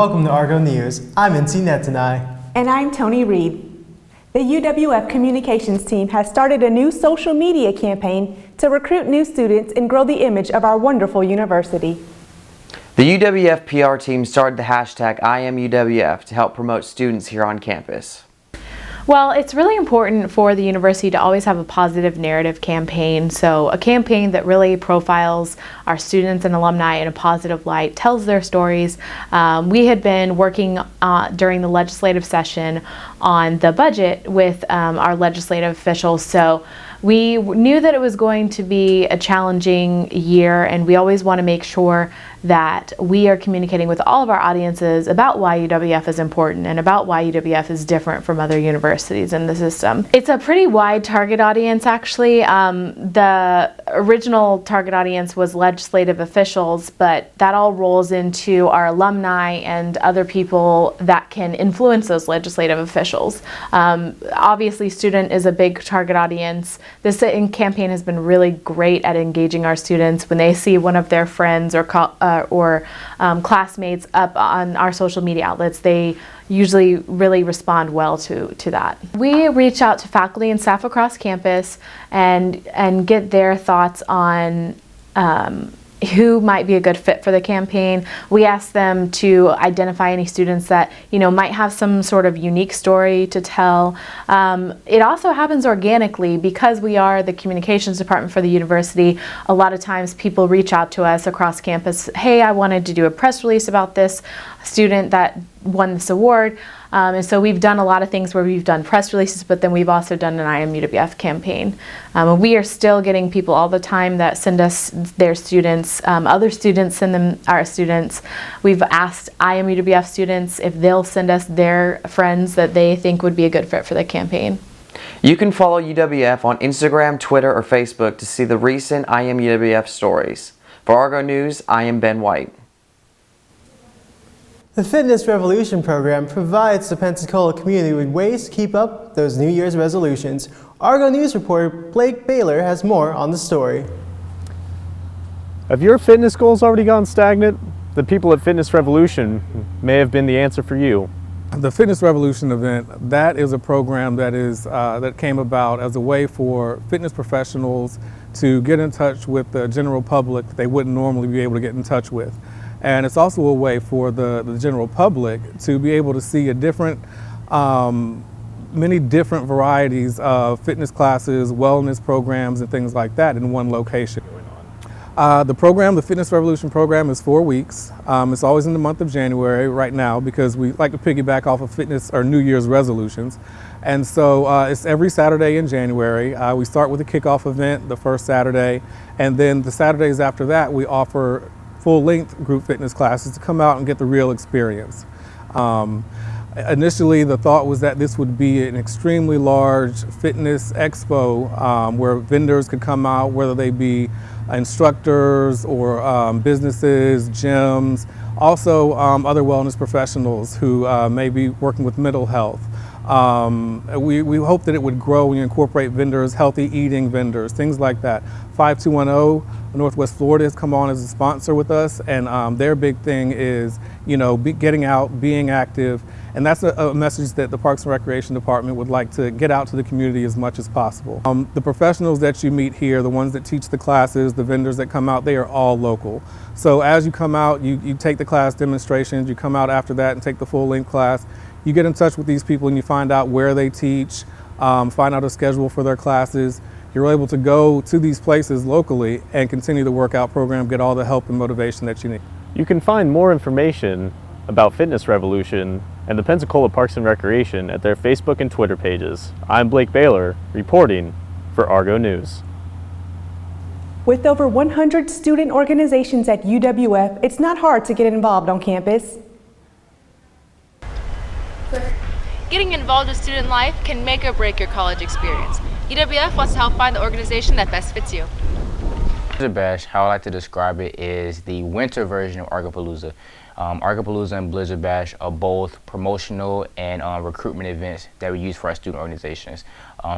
Welcome to Argo News. I'm NC Netanai. And I'm Tony Reed. The UWF communications team has started a new social media campaign to recruit new students and grow the image of our wonderful university. The UWF PR team started the hashtag IamUWF to help promote students here on campus. Well, it's really important for the university to always have a positive narrative campaign. So a campaign that really profiles our students and alumni in a positive light, tells their stories. We had been working during the legislative session on the budget with our legislative officials. So we knew that it was going to be a challenging year, and we always want to make sure that we are communicating with all of our audiences about why UWF is important and about why UWF is different from other universities in the system. It's a pretty wide target audience, actually. The original target audience was legislative officials, but that all rolls into our alumni and other people that can influence those legislative officials. Obviously, student is a big target audience. This campaign has been really great at engaging our students. When they see one of their friends or classmates up on our social media outlets, they usually really respond well to that. We reach out to faculty and staff across campus and get their thoughts on who might be a good fit for the campaign. We ask them to identify any students that might have some sort of unique story to tell. It also happens organically because we are the communications department for the university. A lot of times people reach out to us across campus, hey, I wanted to do a press release about this student that won this award. And so we've done a lot of things where we've done press releases, but then we've also done an IamUWF campaign. We are still getting people all the time that send us their students. Other students send them our students. We've asked IamUWF students if they'll send us their friends that they think would be a good fit for the campaign. You can follow UWF on Instagram, Twitter, or Facebook to see the recent IamUWF stories. For Argo News, I am Ben White. The Fitness Revolution program provides the Pensacola community with ways to keep up those New Year's resolutions. Argo News reporter Blake Baylor has more on the story. Have your fitness goals already gone stagnant? The people at Fitness Revolution may have been the answer for you. The Fitness Revolution event, that is a program that came about as a way for fitness professionals to get in touch with the general public that they wouldn't normally be able to get in touch with. And it's also a way for the general public to be able to see many different varieties of fitness classes, wellness programs, and things like that in one location. The Fitness Revolution program is 4 weeks. It's always in the month of January right now because we like to piggyback off of fitness or New Year's resolutions. And so it's every Saturday in January. We start with a kickoff event the first Saturday, and then the Saturdays after that we offer full-length group fitness classes to come out and get the real experience. Initially, the thought was that this would be an extremely large fitness expo where vendors could come out, whether they be instructors or businesses, gyms, also other wellness professionals who may be working with mental health. We hope that it would grow and incorporate vendors, healthy eating vendors, things like that. 5210 Northwest Florida has come on as a sponsor with us, and their big thing is, getting out, being active, and that's a message that the Parks and Recreation Department would like to get out to the community as much as possible. The professionals that you meet here, the ones that teach the classes, the vendors that come out, they are all local. So as you come out, you take the class demonstrations, you come out after that and take the full-length class. You get in touch with these people and you find out where they teach, find out a schedule for their classes. You're able to go to these places locally and continue the workout program, get all the help and motivation that you need. You can find more information about Fitness Revolution and the Pensacola Parks and Recreation at their Facebook and Twitter pages. I'm Blake Baylor, reporting for Argo News. With over 100 student organizations at UWF, it's not hard to get involved on campus. Getting involved in student life can make or break your college experience. UWF wants to help find the organization that best fits you. Blizzard Bash, how I like to describe it, is the winter version of Argopalooza. Argopalooza and Blizzard Bash are both promotional and recruitment events that we use for our student organizations.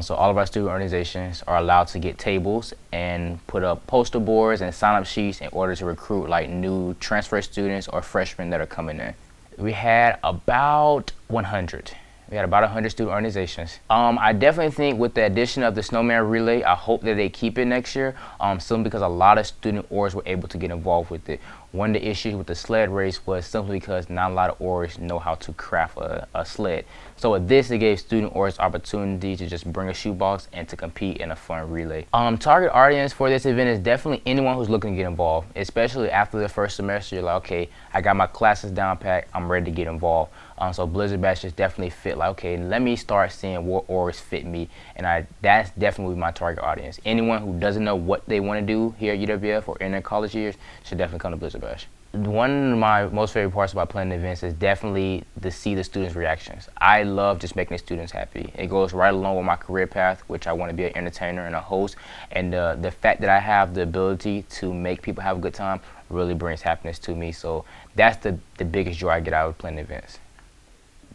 So all of our student organizations are allowed to get tables and put up poster boards and sign-up sheets in order to recruit like new transfer students or freshmen that are coming in. We had about 100. We had about 100 student organizations. I definitely think with the addition of the snowman relay, I hope that they keep it next year, simply because a lot of student orgs were able to get involved with it. One of the issues with the sled race was simply because not a lot of orgs know how to craft a sled. So with this, it gave student orgs opportunity to just bring a shoebox and to compete in a fun relay. Target audience for this event is definitely anyone who's looking to get involved, especially after the first semester. You're like, okay, I got my classes down packed, I'm ready to get involved. So Blizzard Bash just definitely fit like, okay, let me start seeing what orgs fit me, and that's definitely my target audience. Anyone who doesn't know what they want to do here at UWF or in their college years should definitely come to Blizzard Bash. One of my most favorite parts about planning events is definitely to see the students' reactions. I love just making the students happy. It goes right along with my career path, which I want to be an entertainer and a host, and the fact that I have the ability to make people have a good time really brings happiness to me. So that's the biggest joy I get out of planning events.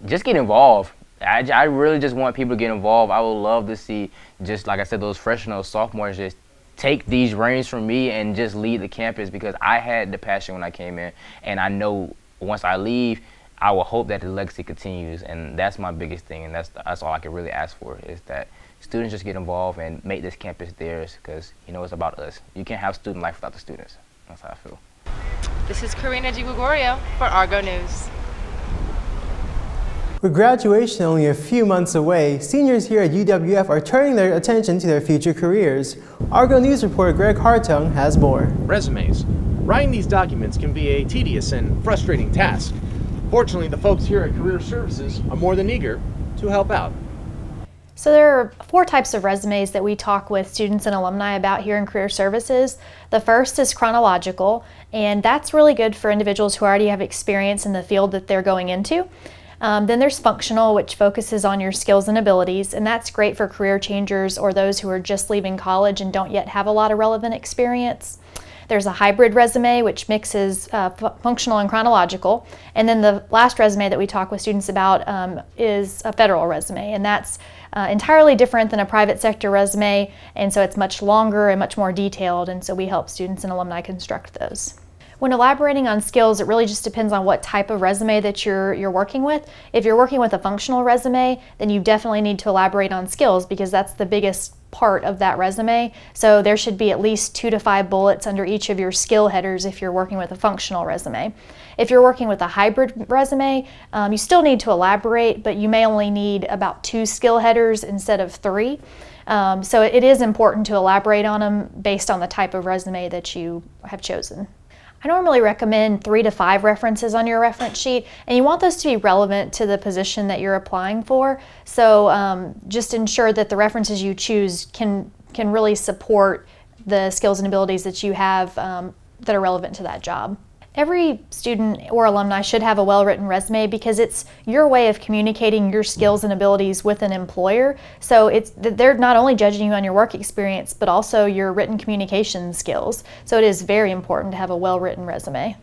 Just get involved. I really just want people to get involved. I would love to see, just like I said, those freshmen, those sophomores just take these reins from me and just lead the campus, because I had the passion when I came in, and I know once I leave, I will hope that the legacy continues, and that's my biggest thing, and that's all I can really ask for, is that students just get involved and make this campus theirs, because it's about us. You can't have student life without the students. That's how I feel. This is Karina Giugorio for Argo News. With graduation only a few months away, seniors here at UWF are turning their attention to their future careers. Argo News reporter Greg Hartung has more. Resumes. Writing these documents can be a tedious and frustrating task. Fortunately, the folks here at Career Services are more than eager to help out. So there are 4 types of resumes that we talk with students and alumni about here in Career Services. The first is chronological, and that's really good for individuals who already have experience in the field that they're going into. Then there's functional, which focuses on your skills and abilities, and that's great for career changers or those who are just leaving college and don't yet have a lot of relevant experience. There's a hybrid resume, which mixes functional and chronological. And then the last resume that we talk with students about is a federal resume, and that's entirely different than a private sector resume, and so it's much longer and much more detailed, and so we help students and alumni construct those. When elaborating on skills, it really just depends on what type of resume that you're working with. If you're working with a functional resume, then you definitely need to elaborate on skills, because that's the biggest part of that resume. So there should be at least 2 to 5 bullets under each of your skill headers if you're working with a functional resume. If you're working with a hybrid resume, you still need to elaborate, but you may only need about 2 skill headers instead of 3. So it is important to elaborate on them based on the type of resume that you have chosen. I normally recommend 3 to 5 references on your reference sheet, and you want those to be relevant to the position that you're applying for. So just ensure that the references you choose can really support the skills and abilities that you have that are relevant to that job. Every student or alumni should have a well-written resume, because it's your way of communicating your skills and abilities with an employer. So they're not only judging you on your work experience, but also your written communication skills. So it is very important to have a well-written resume.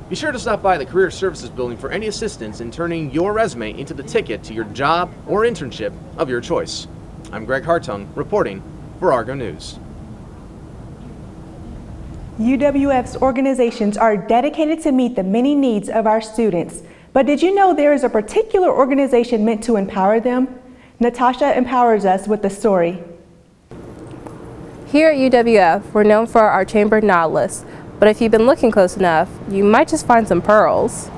Be sure to stop by the Career Services building for any assistance in turning your resume into the ticket to your job or internship of your choice. I'm Greg Hartung, reporting for Argo News. UWF's organizations are dedicated to meet the many needs of our students. But did you know there is a particular organization meant to empower them? Natasha empowers us with the story. Here at UWF, we're known for our chambered nautilus, but if you've been looking close enough, you might just find some pearls.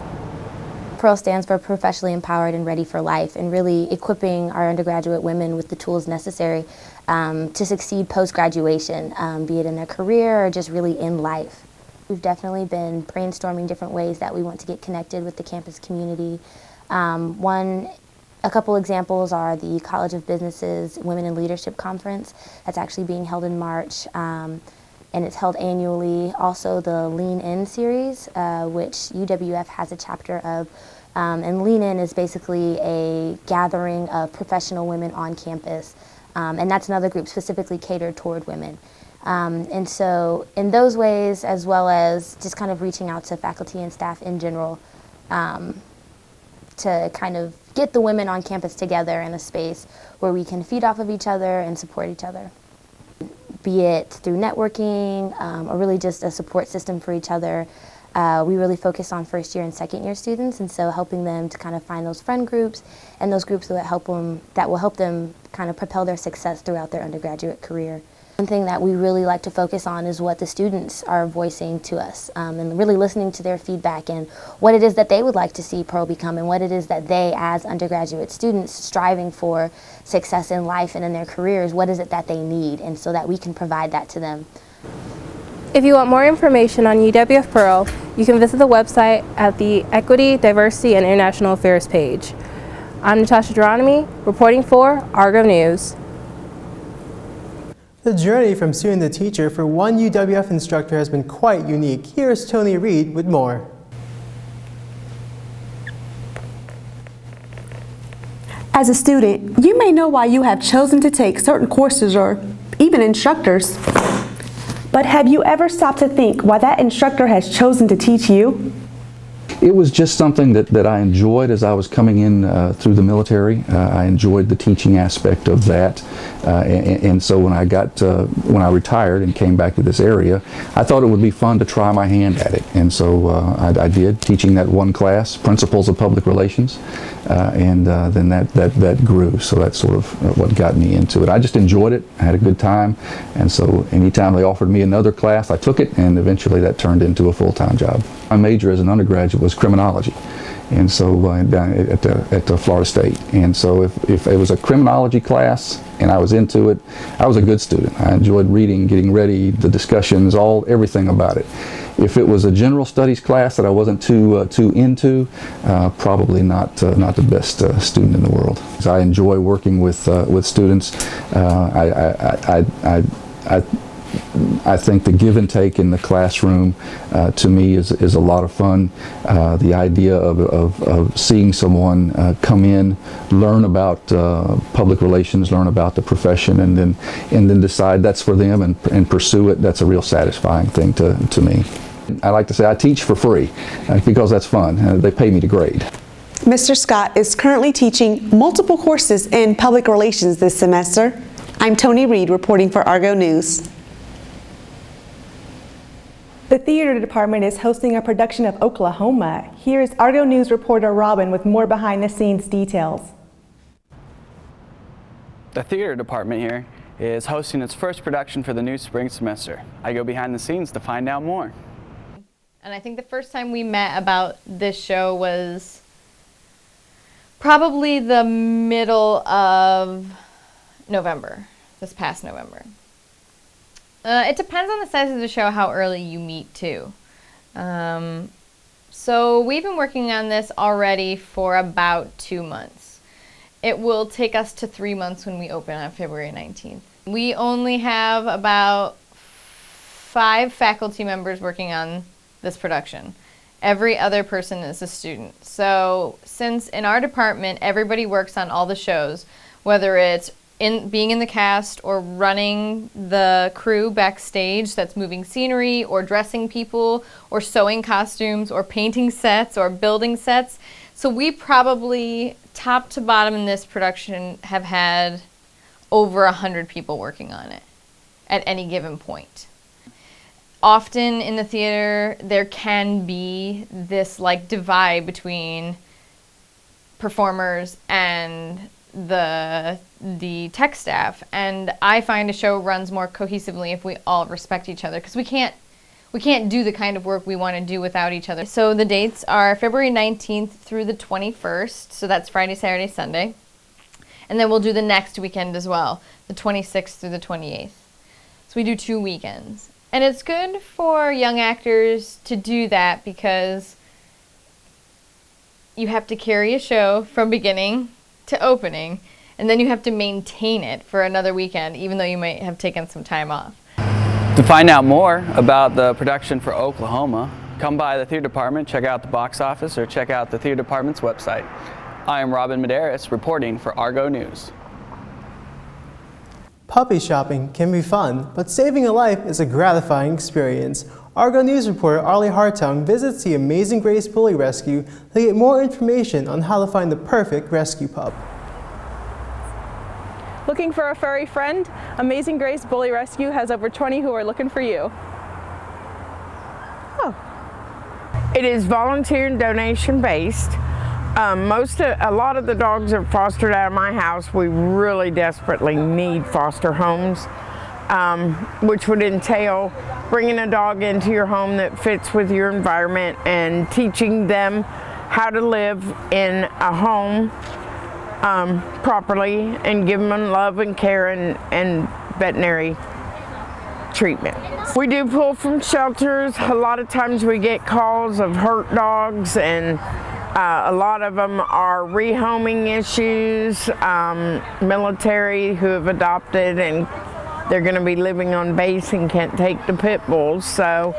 PEARL stands for Professionally Empowered and Ready for Life, and really equipping our undergraduate women with the tools necessary to succeed post-graduation, be it in their career or just really in life. We've definitely been brainstorming different ways that we want to get connected with the campus community. A couple examples are the College of Business's Women in Leadership Conference that's actually being held in March, and it's held annually. Also the Lean In series, which UWF has a chapter of, and Lean In is basically a gathering of professional women on campus, and that's another group specifically catered toward women. And so in those ways, as well as just kind of reaching out to faculty and staff in general, to kind of get the women on campus together in a space where we can feed off of each other and support each other. Be it through networking or really just a support system for each other. We really focus on first year and second year students, and so helping them to kind of find those friend groups and those groups that will help them kind of propel their success throughout their undergraduate career. One thing that we really like to focus on is what the students are voicing to us, and really listening to their feedback and what it is that they would like to see Pearl become, and what it is that they, as undergraduate students striving for success in life and in their careers, what is it that they need, and so that we can provide that to them. If you want more information on UWF Pearl, you can visit the website at the Equity, Diversity, and International Affairs page. I'm Natasha Geronimi, reporting for Argo News. The journey from student to teacher for one UWF instructor has been quite unique. Here's Tony Reed with more. As a student, you may know why you have chosen to take certain courses or even instructors. But have you ever stopped to think why that instructor has chosen to teach you? It was just something that I enjoyed as I was coming in through the military. I enjoyed the teaching aspect of that, and so when I retired and came back to this area, I thought it would be fun to try my hand at it, and so I did, teaching that one class, Principles of Public Relations, and then that grew. So that's sort of what got me into it. I just enjoyed it. I had a good time, and so anytime they offered me another class, I took it, and eventually that turned into a full-time job. My major as an undergraduate was criminology, and so down at Florida State. And so if it was a criminology class and I was into it, I was a good student. I enjoyed reading, getting ready, the discussions, everything about it. If it was a general studies class that I wasn't too into, probably not the best student in the world. I enjoy working with students. I think the give and take in the classroom to me is a lot of fun. The idea of seeing someone come in, learn about public relations, learn about the profession, and then decide that's for them and pursue it, that's a real satisfying thing to me. I like to say I teach for free because that's fun. They pay me to grade. Mr. Scott is currently teaching multiple courses in public relations this semester. I'm Tony Reed reporting for Argo News. The theater department is hosting a production of Oklahoma. Here's Argo News reporter Robin with more behind-the-scenes details. The theater department here is hosting its first production for the new spring semester. I go behind the scenes to find out more. And I think the first time we met about this show was probably the middle of November, this past November. It depends on the size of the show how early you meet too. So we've been working on this already for about 2 months. It will take us to 3 months when we open on February 19th. We only have about 5 faculty members working on this production. Every other person is a student. So since in our department everybody works on all the shows, whether it's being in the cast or running the crew backstage that's moving scenery or dressing people or sewing costumes or painting sets or building sets. So we probably, top to bottom in this production, have had over 100 people working on it at any given point. Often in the theater there can be this divide between performers and the tech staff, and I find a show runs more cohesively if we all respect each other, because we can't do the kind of work we want to do without each other. So the dates are February 19th through the 21st, so that's Friday, Saturday, Sunday, and then we'll do the next weekend as well, the 26th through the 28th. So we do 2 weekends, and it's good for young actors to do that because you have to carry a show from beginning to opening, and then you have to maintain it for another weekend, even though you might have taken some time off. To find out more about the production for Oklahoma, come by the theater department, check out the box office, or check out the theater department's website. I am Robin Medeiros reporting for Argo News. Puppy shopping can be fun, but saving a life is a gratifying experience. Argo News reporter Arlie Hartung visits the Amazing Grace Bully Rescue to get more information on how to find the perfect rescue pup. Looking for a furry friend? Amazing Grace Bully Rescue has over 20 who are looking for you. Oh. It is volunteer and donation based. A lot of the dogs are fostered out of my house. We really desperately need foster homes, which would entail bringing a dog into your home that fits with your environment and teaching them how to live in a home properly and giving them love and care and veterinary treatment. We do pull from shelters. A lot of times we get calls of hurt dogs, and a lot of them are rehoming issues, military who have adopted and they're going to be living on base and can't take the pit bulls. So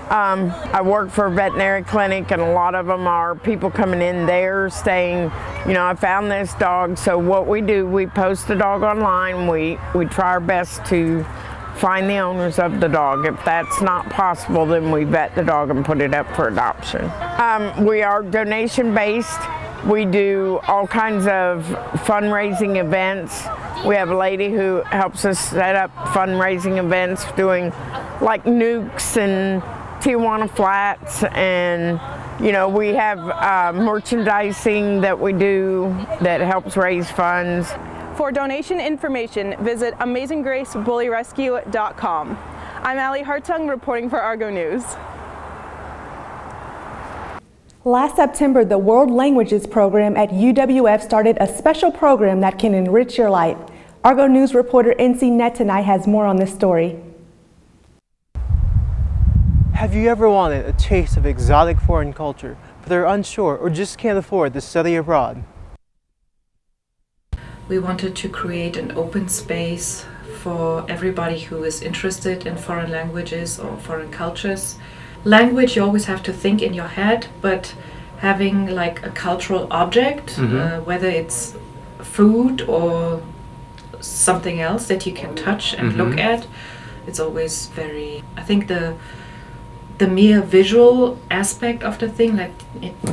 I work for a veterinary clinic, and a lot of them are people coming in there saying, you know, I found this dog. So what we do, we post the dog online. We try our best to find the owners of the dog. If that's not possible, then we vet the dog and put it up for adoption. We are donation based. We do all kinds of fundraising events. We have a lady who helps us set up fundraising events doing like nukes and Tijuana Flats, and you know, we have merchandising that we do that helps raise funds. For donation information, visit AmazingGraceBullyRescue.com. I'm Allie Hartung reporting for Argo News. Last September, the World Languages program at UWF started a special program that can enrich your life. Argo News reporter NC Netanai has more on this story. Have you ever wanted a taste of exotic foreign culture, but are unsure or just can't afford to study abroad? We wanted to create an open space for everybody who is interested in foreign languages or foreign cultures. Language, you always have to think in your head, but having like a cultural object, whether it's food or something else that you can touch and look at, it's always very, I think the mere visual aspect of the thing, like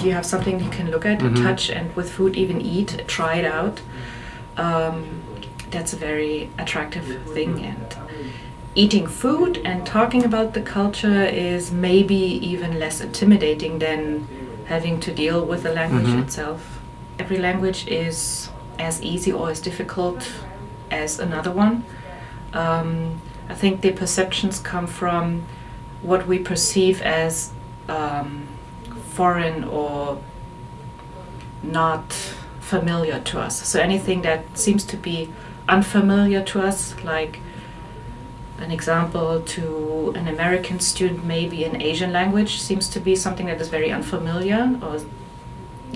you have something you can look at and touch, and with food even eat, try it out. That's a very attractive thing, and eating food and talking about the culture is maybe even less intimidating than having to deal with the language itself. Every language is as easy or as difficult as another one. I think the perceptions come from what we perceive as foreign or not familiar to us. So anything that seems to be unfamiliar to us, like an example to an American student, maybe an Asian language seems to be something that is very unfamiliar or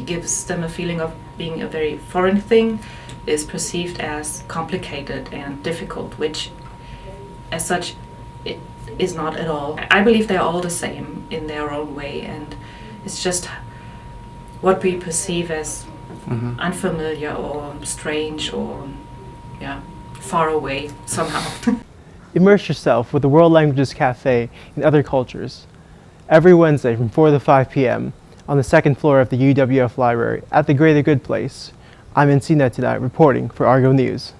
gives them a feeling of being a very foreign thing, is perceived as complicated and difficult, which as such it is not at all. I believe they're all the same in their own way, and it's just what we perceive as unfamiliar or strange or far away somehow. Immerse yourself with the World Languages Cafe and other cultures every Wednesday from 4 to 5 p.m. on the second floor of the UWF Library at the Greater Good Place. I'm NC Netanai reporting for Argo News.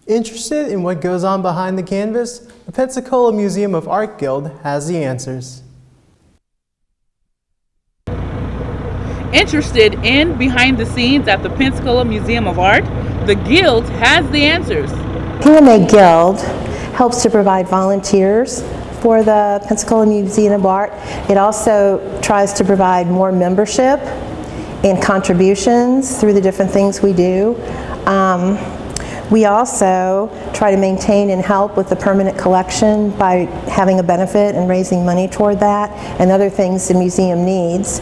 Interested in what goes on behind the canvas? The Pensacola Museum of Art Guild has the answers. Interested in behind the scenes at the Pensacola Museum of Art? The Guild has the answers. PMA Guild helps to provide volunteers for the Pensacola Museum of Art. It also tries to provide more membership and contributions through the different things we do. We also try to maintain and help with the permanent collection by having a benefit and raising money toward that and other things the museum needs.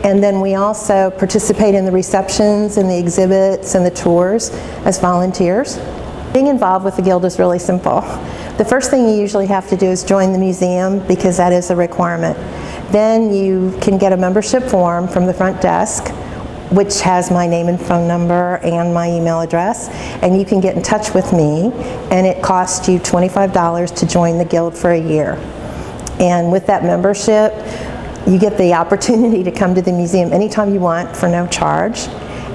And then we also participate in the receptions and the exhibits and the tours as volunteers. Being involved with the Guild is really simple. The first thing you usually have to do is join the museum, because that is a requirement. Then you can get a membership form from the front desk, which has my name and phone number and my email address, and you can get in touch with me, and it costs you $25 to join the Guild for a year. And with that membership, you get the opportunity to come to the museum anytime you want for no charge,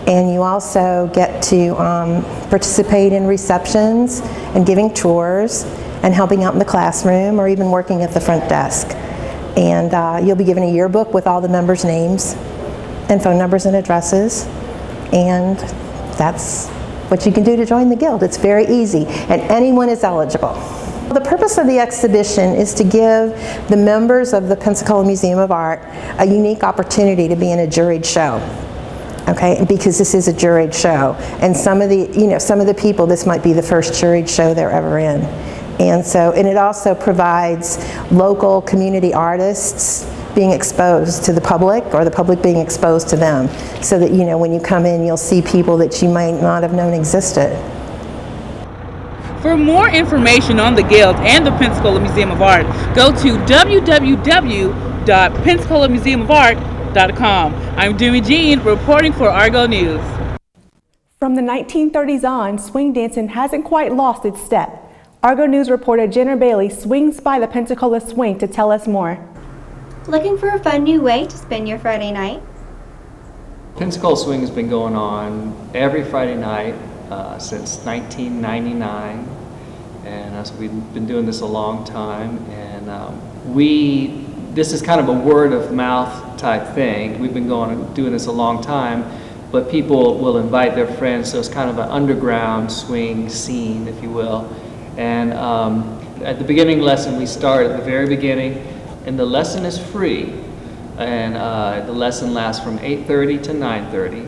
and you also get to participate in receptions and giving tours and helping out in the classroom or even working at the front desk. And you'll be given a yearbook with all the members' names and phone numbers and addresses. And that's what you can do to join the Guild. It's very easy, and anyone is eligible. The purpose of the exhibition is to give the members of the Pensacola Museum of Art a unique opportunity to be in a juried show. Okay, because this is a juried show, and some of the people, this might be the first juried show they're ever in. And it also provides local community artists being exposed to the public, or the public being exposed to them, so that when you come in, you'll see people that you might not have known existed. For more information on the Guild and the Pensacola Museum of Art, go to www.pensacolamuseumofart.com. I'm Dewey Jean, reporting for Argo News. From the 1930s on, swing dancing hasn't quite lost its step. Argo News reporter Jenner Bailey swings by the Pensacola Swing to tell us more. Looking for a fun new way to spend your Friday night? Pensacola Swing has been going on every Friday night since 1999, and so we've been doing this a long time, and this is kind of a word of mouth type thing. We've been doing this a long time, but people will invite their friends, so it's kind of an underground swing scene, if you will. And at the beginning lesson, we start at the very beginning, and the lesson is free, and the lesson lasts from 8:30 to 9:30,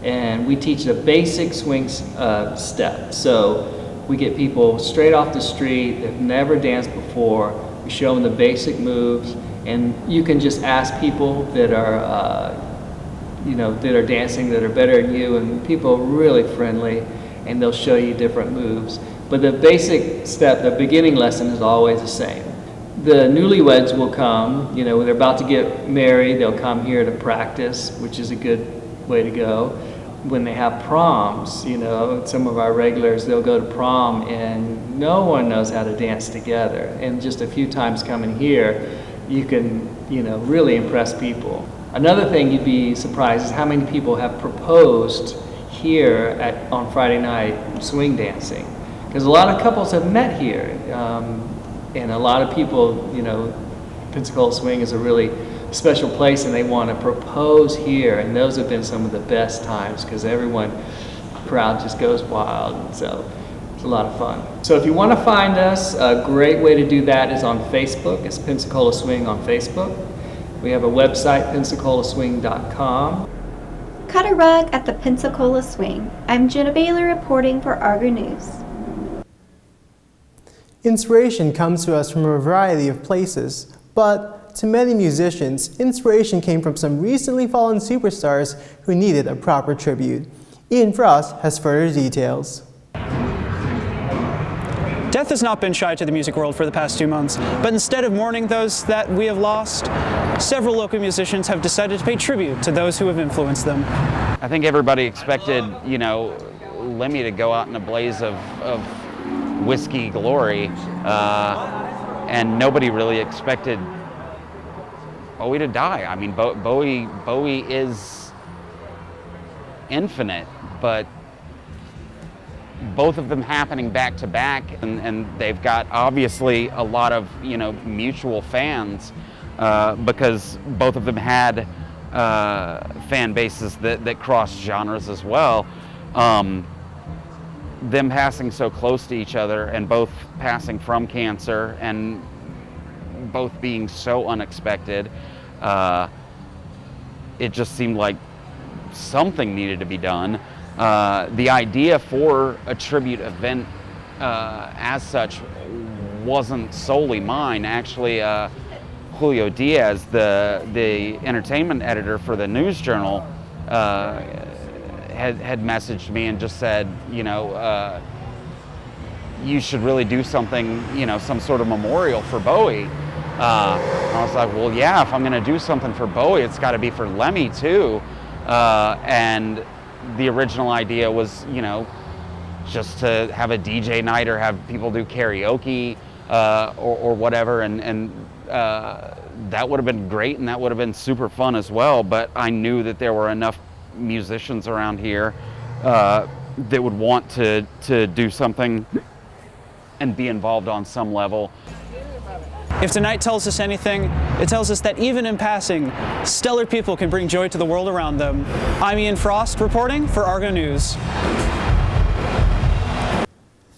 and we teach the basic swing step. So we get people straight off the street, they've never danced before, we show them the basic moves, and you can just ask people that are that are dancing, that are better than you, and people are really friendly, and they'll show you different moves. But the basic step, the beginning lesson, is always the same. The newlyweds will come, when they're about to get married, they'll come here to practice, which is a good way to go. When they have proms, some of our regulars, they'll go to prom and no one knows how to dance together. And just a few times coming here, you can, really impress people. Another thing you'd be surprised is how many people have proposed here on Friday night swing dancing. Because a lot of couples have met here, and a lot of people, Pensacola Swing is a really special place, and they want to propose here, and those have been some of the best times because the crowd just goes wild, and so it's a lot of fun. So if you want to find us, a great way to do that is on Facebook. It's Pensacola Swing on Facebook. We have a website, PensacolaSwing.com. Cut a rug at the Pensacola Swing. I'm Jenna Baylor reporting for Argo News. Inspiration comes to us from a variety of places, but to many musicians, inspiration came from some recently fallen superstars who needed a proper tribute. Ian Frost has further details. Death has not been shy to the music world for the past 2 months, but instead of mourning those that we have lost, several local musicians have decided to pay tribute to those who have influenced them. I think everybody expected, Lemmy to go out in a blaze of whiskey glory, and nobody really expected Bowie to die. I mean, Bowie is infinite, but both of them happening back to back, and they've got obviously a lot of mutual fans because both of them had fan bases that crossed genres as well. Them passing so close to each other, and both passing from cancer, and both being so unexpected, it just seemed like something needed to be done. The idea for a tribute event as such wasn't solely mine. Actually, Julio Diaz, the entertainment editor for the News Journal, had messaged me and just said, you should really do something, some sort of memorial for Bowie. I was like, well, yeah, if I'm going to do something for Bowie, it's got to be for Lemmy too. And the original idea was, just to have a DJ night or have people do karaoke or whatever, and that would have been great, and that would have been super fun as well. But I knew that there were enough musicians around here that would want to do something and be involved on some level. If tonight tells us anything, it tells us that even in passing, stellar people can bring joy to the world around them. I'm Ian Frost reporting for Argo News.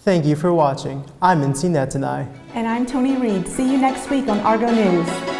Thank you for watching. I'm Insi Netanai. And I'm Tony Reed. See you next week on Argo News.